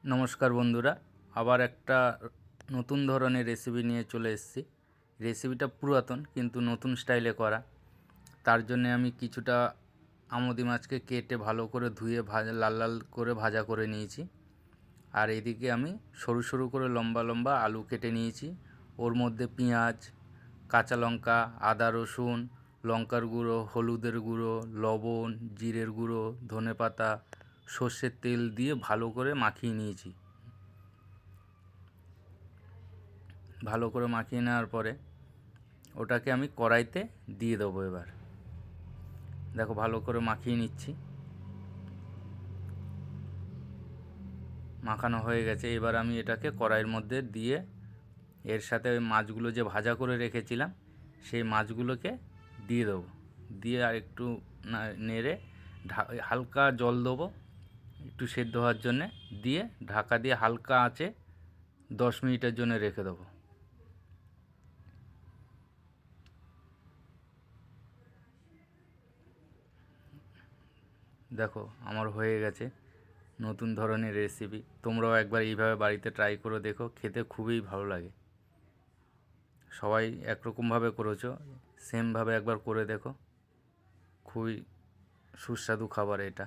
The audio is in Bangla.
নমস্কার বন্ধুরা, আবার একটা নতুন ধরনের রেসিপি নিয়ে চলে এসেছি। রেসিপিটা পুরাতন কিন্তু নতুন স্টাইলে করা। তার জন্য আমি কিছুটা আমোদি মাছকে কেটে ভালো করে ধুয়ে লাল লাল করে ভাজা করে নিয়েছি। আর এদিকে আমি সরু সরু করে লম্বা লম্বা আলু কেটে নিয়েছি। ওর মধ্যে পেঁয়াজ, কাঁচা লঙ্কা, আদা রসুন, লঙ্কার গুঁড়ো, হলুদের গুঁড়ো, লবণ, জিরের গুঁড়ো, ধনেপাতা, সর্ষের তেল দিয়ে ভালো করে মাখিয়ে নিয়েছি। ভালো করে মাখিয়ে নেওয়ার পরে ওটাকে আমি কড়াইতে দিয়ে দেবো। এবার দেখো ভালো করে মাখিয়ে নিচ্ছি। মাখানো হয়ে গেছে। এবার আমি এটাকে কড়াইয়ের মধ্যে দিয়ে এর সাথে ওই মাছগুলো যে ভাজা করে রেখেছিলাম সেই মাছগুলোকে দিয়ে দেবো। দিয়ে আর একটু নেড়ে হালকা জল দেবো একটু সেদ্ধ হওয়ার জন্যে, দিয়ে ঢাকা দিয়ে হালকা আঁচে 10 মিনিটের জন্য রেখে দেবো। দেখো আমার হয়ে গেছে নতুন ধরনের রেসিপি। তোমরাও একবার এইভাবে বাড়িতে ট্রাই করে দেখো, খেতে খুবই ভালো লাগে। সবাই একরকমভাবে করেছো, সেমভাবে একবার করে দেখো। খুবই সুস্বাদু খাবার এটা।